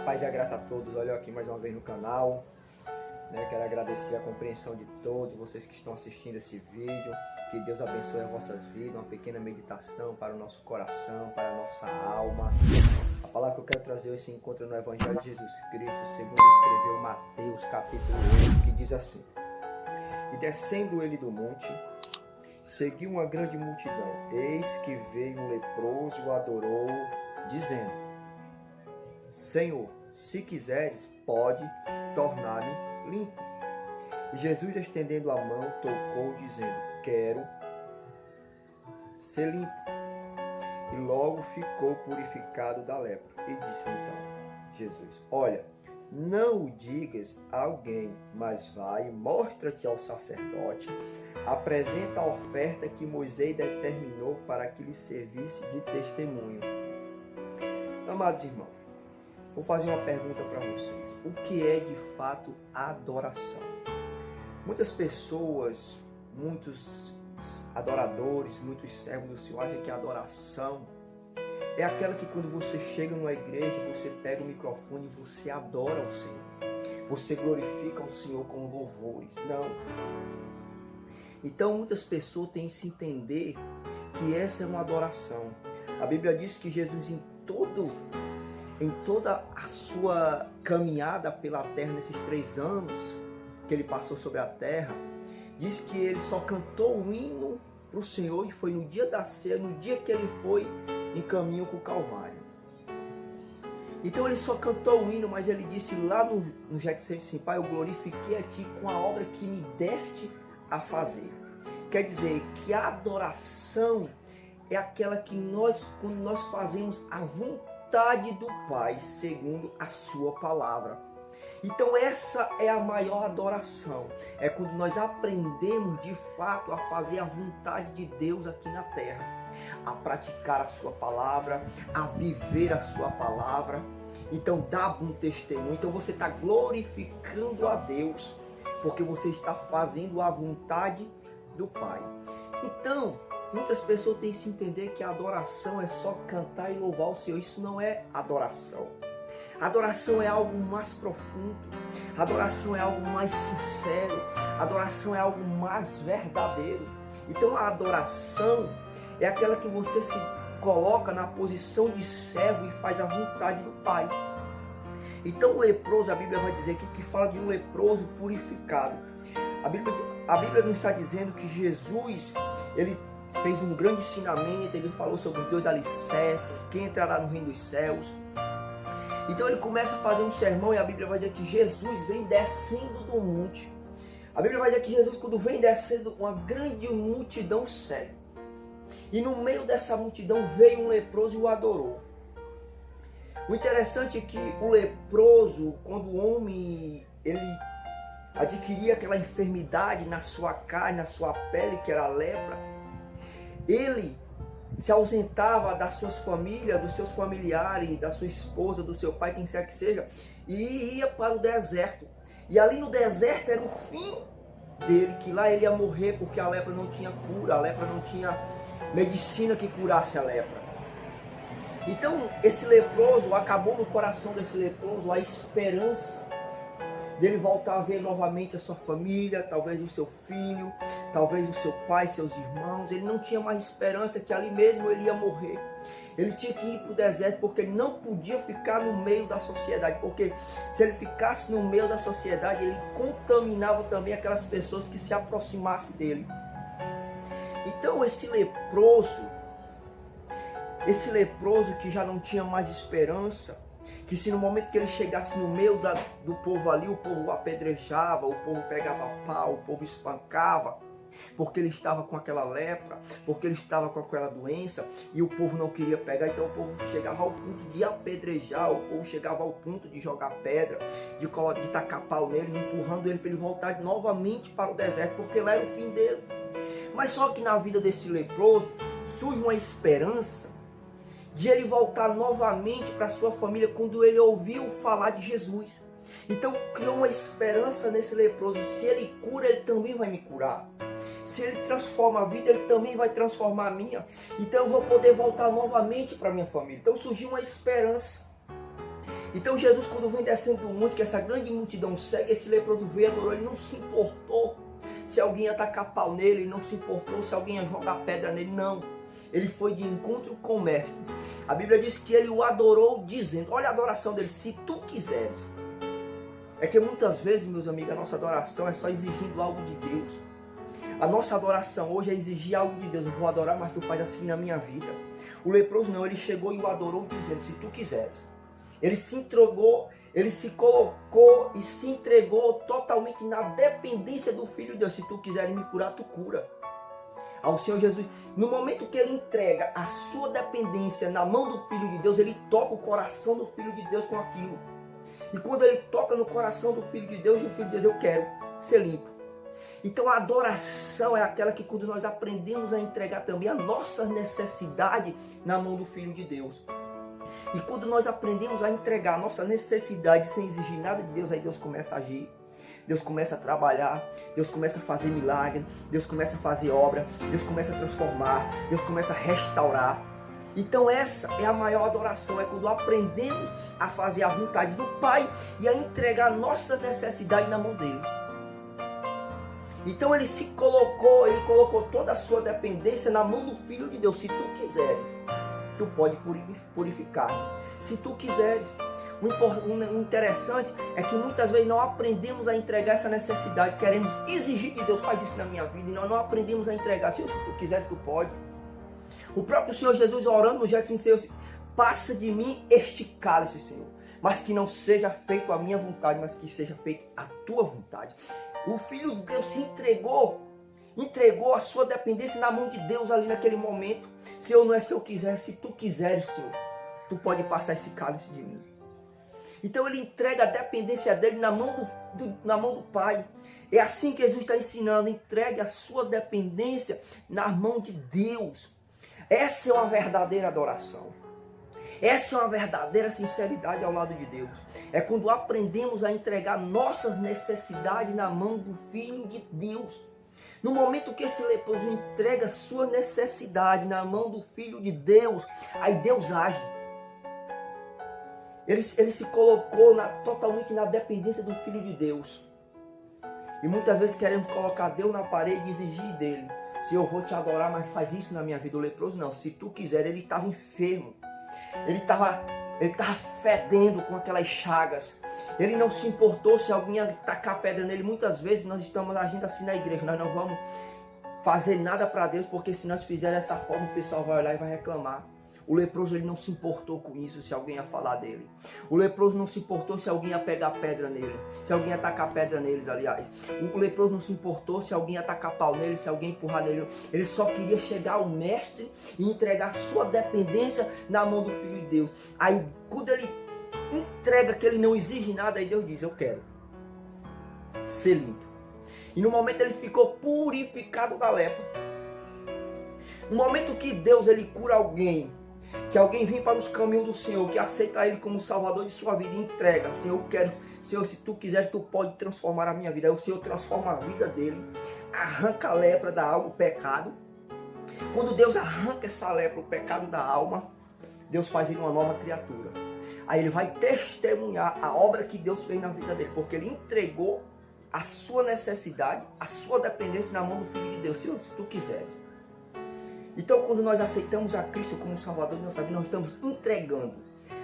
paz e a graça a todos. Olha eu aqui mais uma vez no canal. Quero agradecer a compreensão de todos vocês que estão assistindo esse vídeo. Que Deus abençoe as vossas vidas. Uma pequena meditação para o nosso coração, para a nossa alma. A palavra que eu quero trazer hoje se encontra no Evangelho de Jesus Cristo, segundo escreveu Mateus capítulo 8, que diz assim: E descendo ele do monte, seguiu uma grande multidão. Eis que veio um leproso e o adorou, dizendo: Senhor, se quiseres, pode tornar-me limpo. E Jesus, estendendo a mão, tocou, dizendo: Quero ser limpo. E logo ficou purificado da lepra. E disse então Jesus: Olha, não o digas a alguém, mas vai, mostra-te ao sacerdote, apresenta a oferta que Moisés determinou para que lhe servisse de testemunho. Amados irmãos, vou fazer uma pergunta para vocês. O que é de fato adoração? Muitas pessoas, muitos adoradores, muitos servos do Senhor acham que a adoração é aquela que quando você chega numa igreja, você pega o microfone e você adora o Senhor. Você glorifica o Senhor com louvores. Não. Então muitas pessoas têm que se entender que essa é uma adoração. A Bíblia diz que Jesus em toda a sua caminhada pela terra, nesses 3 anos que ele passou sobre a terra, diz que ele só cantou o hino para o Senhor, e foi no dia da ceia, no dia que ele foi em caminho com o Calvário. Então ele só cantou o hino, mas ele disse lá no Getsemane assim: Pai, eu glorifiquei a Ti com a obra que me deste a fazer. Quer dizer que a adoração é aquela que quando nós fazemos a vontade do Pai, segundo a sua palavra. Então essa é a maior adoração. É quando nós aprendemos de fato a fazer a vontade de Deus aqui na terra. A praticar a sua palavra, a viver a sua palavra. Então dá bom testemunho. Então você está glorificando a Deus, porque você está fazendo a vontade do Pai. Então muitas pessoas têm que se entender que a adoração é só cantar e louvar o Senhor. Isso não é adoração. Adoração é algo mais profundo. Adoração é algo mais sincero. Adoração é algo mais verdadeiro. Então a adoração é aquela que você se coloca na posição de servo e faz a vontade do Pai. Então o leproso, a Bíblia vai dizer que fala de um leproso purificado. A Bíblia não está dizendo que Jesus, ele fez um grande ensinamento, ele falou sobre os 2 alicerces, quem entrará no reino dos céus. Então ele começa a fazer um sermão, e a Bíblia vai dizer que Jesus vem descendo do monte. A Bíblia vai dizer que Jesus, quando vem descendo, uma grande multidão segue. E no meio dessa multidão veio um leproso e o adorou. O interessante é que o leproso, quando o homem ele adquiria aquela enfermidade na sua carne, na sua pele, que era a lepra, ele se ausentava das suas famílias, dos seus familiares, da sua esposa, do seu pai, quem quer que seja, e ia para o deserto. E ali no deserto era o fim dele, que lá ele ia morrer, porque a lepra não tinha cura, a lepra não tinha medicina que curasse a lepra. Então esse leproso, acabou no coração desse leproso a esperança dele voltar a ver novamente a sua família, talvez o seu filho, talvez o seu pai, seus irmãos. Ele não tinha mais esperança, que ali mesmo ele ia morrer. Ele tinha que ir para o deserto, porque ele não podia ficar no meio da sociedade, porque se ele ficasse no meio da sociedade, ele contaminava também aquelas pessoas que se aproximassem dele. Então esse leproso que já não tinha mais esperança, que se no momento que ele chegasse no meio do povo ali, o povo apedrejava, o povo pegava pau, o povo espancava, porque ele estava com aquela lepra, porque ele estava com aquela doença, e o povo não queria pegar. Então o povo chegava ao ponto de apedrejar, o povo chegava ao ponto de jogar pedra, de tacar pau nele, empurrando ele para ele voltar novamente para o deserto, porque lá era o fim dele. Mas só que na vida desse leproso surge uma esperança de ele voltar novamente para sua família quando ele ouviu falar de Jesus. Então criou uma esperança nesse leproso: se ele cura, ele também vai me curar. Se ele transforma a vida, ele também vai transformar a minha. Então eu vou poder voltar novamente para minha família. Então surgiu uma esperança. Então Jesus, quando vem descendo do monte, que essa grande multidão segue, esse leproso veio, adorou, ele não se importou se alguém ia tacar pau nele, ele não se importou se alguém ia jogar pedra nele, não. Ele foi de encontro com o mestre. A Bíblia diz que ele o adorou dizendo, olha a adoração dele, se tu quiseres. É que muitas vezes, meus amigos, a nossa adoração é só exigindo algo de Deus. A nossa adoração hoje é exigir algo de Deus. Eu vou adorar, mas tu faz assim na minha vida. O leproso não, ele chegou e o adorou dizendo, se tu quiseres. Ele se entregou, ele se colocou e se entregou totalmente na dependência do Filho de Deus. Se tu quiseres me curar, tu cura. Ao Senhor Jesus, no momento que ele entrega a sua dependência na mão do Filho de Deus, ele toca o coração do Filho de Deus com aquilo. E quando ele toca no coração do Filho de Deus, o Filho diz, eu quero ser limpo. Então a adoração é aquela que quando nós aprendemos a entregar também a nossa necessidade na mão do Filho de Deus. E quando nós aprendemos a entregar a nossa necessidade sem exigir nada de Deus, aí Deus começa a agir. Deus começa a trabalhar, Deus começa a fazer milagre, Deus começa a fazer obra, Deus começa a transformar, Deus começa a restaurar. Então essa é a maior adoração, é quando aprendemos a fazer a vontade do Pai e a entregar a nossa necessidade na mão dele. Então ele colocou toda a sua dependência na mão do Filho de Deus. Se tu quiseres, tu pode purificar. Se tu quiseres. O interessante é que muitas vezes não aprendemos a entregar essa necessidade. Queremos exigir de Deus, faz isso na minha vida. E nós não aprendemos a entregar. Senhor, se tu quiser, tu pode. O próprio Senhor Jesus orando no Getsemane, Senhor, passa de mim este cálice, Senhor. Mas que não seja feito a minha vontade, mas que seja feito a tua vontade. O Filho de Deus se entregou a sua dependência na mão de Deus ali naquele momento. Senhor, não é se eu quiser, se tu quiseres, Senhor, tu pode passar esse cálice de mim. Então ele entrega a dependência dele na mão do Pai. É assim que Jesus está ensinando, entregue a sua dependência na mão de Deus. Essa é uma verdadeira adoração. Essa é uma verdadeira sinceridade ao lado de Deus. É quando aprendemos a entregar nossas necessidades na mão do Filho de Deus. No momento que esse leproso entrega sua necessidade na mão do Filho de Deus, aí Deus age. Ele se colocou totalmente na dependência do Filho de Deus. E muitas vezes queremos colocar Deus na parede e exigir dele. Se eu vou te adorar, mas faz isso na minha vida. O leproso não, se tu quiser. Ele estava enfermo. Ele estava fedendo com aquelas chagas. Ele não se importou se alguém ia tacar pedra nele. Muitas vezes nós estamos agindo assim na igreja. Nós não vamos fazer nada para Deus, porque se nós fizermos dessa forma, o pessoal vai olhar e vai reclamar. O leproso ele não se importou com isso, se alguém ia falar dele. O leproso não se importou se alguém ia pegar pedra nele. Se alguém ia tacar pedra neles, aliás. O leproso não se importou se alguém ia tacar pau nele, se alguém empurrar nele. Ele só queria chegar ao mestre e entregar sua dependência na mão do Filho de Deus. Aí, quando ele entrega que ele não exige nada, aí Deus diz, eu quero ser limpo. E no momento ele ficou purificado da lepra. No momento que Deus ele cura alguém, que alguém vem para os caminhos do Senhor, que aceita Ele como Salvador de sua vida e entrega. Senhor, eu quero, Senhor, se Tu quiser, Tu pode transformar a minha vida. Aí o Senhor transforma a vida dele, arranca a lepra da alma, o pecado. Quando Deus arranca essa lepra, o pecado da alma, Deus faz ele uma nova criatura. Aí ele vai testemunhar a obra que Deus fez na vida dele, porque ele entregou a sua necessidade, a sua dependência na mão do Filho de Deus. Senhor, se Tu quiseres. Então, quando nós aceitamos a Cristo como Salvador de nossa vida, nós estamos entregando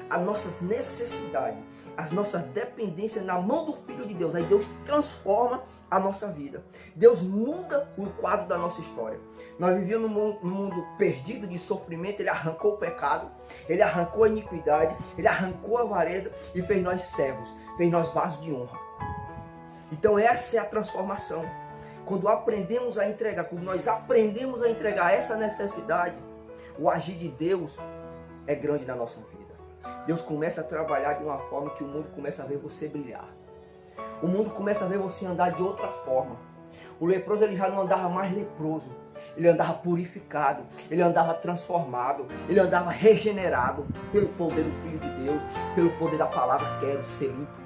as nossas necessidades, as nossas dependências na mão do Filho de Deus. Aí Deus transforma a nossa vida. Deus muda o quadro da nossa história. Nós vivíamos num mundo perdido de sofrimento. Ele arrancou o pecado, Ele arrancou a iniquidade, Ele arrancou a avareza e fez nós servos, fez nós vasos de honra. Então essa é a transformação. Quando aprendemos a entregar, quando nós aprendemos a entregar essa necessidade, o agir de Deus é grande na nossa vida. Deus começa a trabalhar de uma forma que o mundo começa a ver você brilhar. O mundo começa a ver você andar de outra forma. O leproso ele já não andava mais leproso. Ele andava purificado, ele andava transformado, ele andava regenerado pelo poder do Filho de Deus, pelo poder da palavra, quero ser limpo.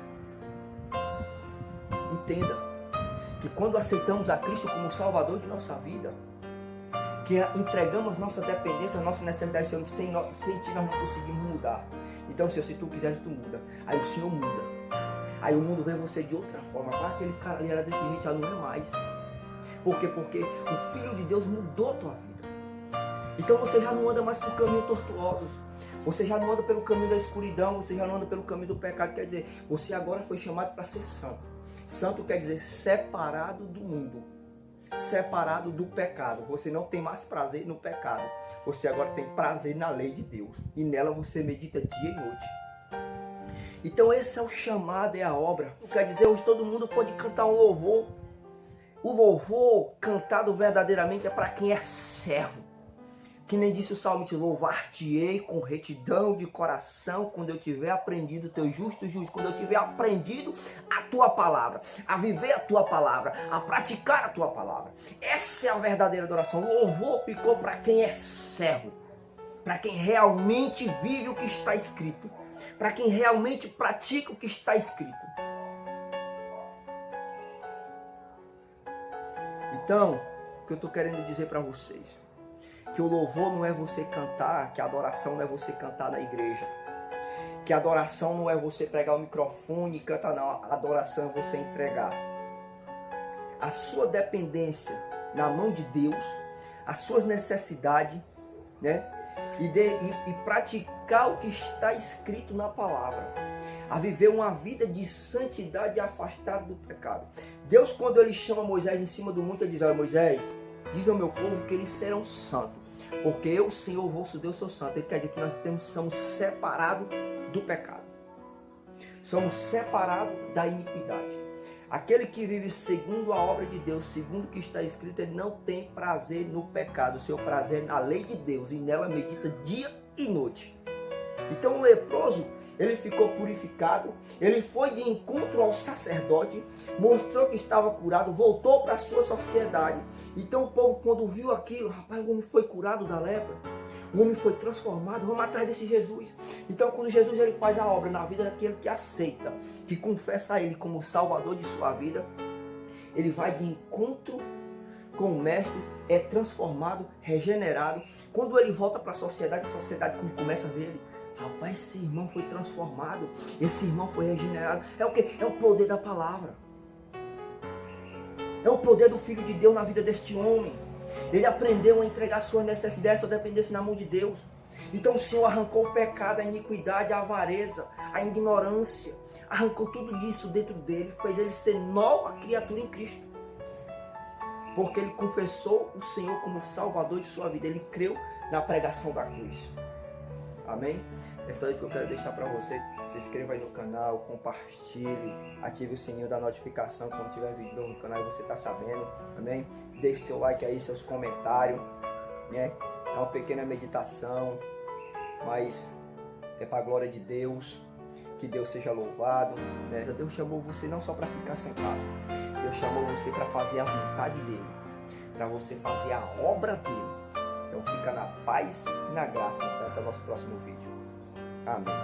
Entenda que quando aceitamos a Cristo como Salvador de nossa vida, que entregamos nossa dependência, nossa necessidade, sem ti nós não conseguimos mudar. Então, Senhor, se tu quiseres, tu muda. Aí o Senhor muda. Aí o mundo vê você de outra forma. Para aquele cara ali era desse jeito, já não é mais. Por quê? Porque o Filho de Deus mudou a tua vida. Então você já não anda mais por caminhos tortuosos. Você já não anda pelo caminho da escuridão. Você já não anda pelo caminho do pecado. Quer dizer, você agora foi chamado para ser santo. Santo quer dizer separado do mundo. Separado do pecado. Você não tem mais prazer no pecado. Você agora tem prazer na lei de Deus. E nela você medita dia e noite. Então esse é o chamado, é a obra. Quer dizer, hoje todo mundo pode cantar um louvor. O louvor cantado verdadeiramente é para quem é servo. Que nem disse o salmista, louvar-te-ei com retidão de coração quando eu tiver aprendido o teu justo juízo, quando eu tiver aprendido a tua palavra, a viver a tua palavra, a praticar a tua palavra. Essa é a verdadeira adoração. O louvor ficou para quem é servo, para quem realmente vive o que está escrito, para quem realmente pratica o que está escrito. Então, o que eu estou querendo dizer para vocês, que o louvor não é você cantar, que a adoração não é você cantar na igreja, que a adoração não é você pegar o microfone e cantar, não, a adoração é você entregar a sua dependência na mão de Deus, as suas necessidades, né? E praticar o que está escrito na palavra, a viver uma vida de santidade afastada do pecado. Deus, quando ele chama Moisés em cima do monte, ele diz: olha, Moisés, diz ao meu povo que eles serão santos, porque eu, Senhor, vosso Deus, sou santo. Ele quer dizer que nós somos separados do pecado, somos separados da iniquidade. Aquele que vive segundo a obra de Deus, segundo o que está escrito, ele não tem prazer no pecado. O seu prazer é na lei de Deus e nela medita dia e noite. Então o leproso, ele ficou purificado, ele foi de encontro ao sacerdote, mostrou que estava curado, voltou para a sua sociedade. Então o povo, quando viu aquilo, rapaz, o homem foi curado da lepra, o homem foi transformado, vamos atrás desse Jesus. Então quando Jesus ele faz a obra na vida daquele que aceita, que confessa a ele como Salvador de sua vida, ele vai de encontro com o mestre, é transformado, regenerado. Quando ele volta para a sociedade quando começa a ver ele, rapaz, esse irmão foi transformado, esse irmão foi regenerado. É o quê? É o poder da palavra. É o poder do Filho de Deus na vida deste homem. Ele aprendeu a entregar suas necessidades, sua dependência na mão de Deus. Então o Senhor arrancou o pecado, a iniquidade, a avareza, a ignorância. Arrancou tudo isso dentro dele, fez ele ser nova criatura em Cristo. Porque ele confessou o Senhor como Salvador de sua vida. Ele creu na pregação da cruz. Amém? É só isso que eu quero deixar para você. Se inscreva aí no canal, compartilhe, ative o sininho da notificação quando tiver vídeo no canal e você tá sabendo. Amém? Deixe seu like aí, seus comentários, né? É uma pequena meditação, mas é para a glória de Deus. Que Deus seja louvado, né? Deus chamou você não só para ficar sentado. Deus chamou você para fazer a vontade dele, para você fazer a obra dele. Então fica na paz e na graça. Até o nosso próximo vídeo. Amém.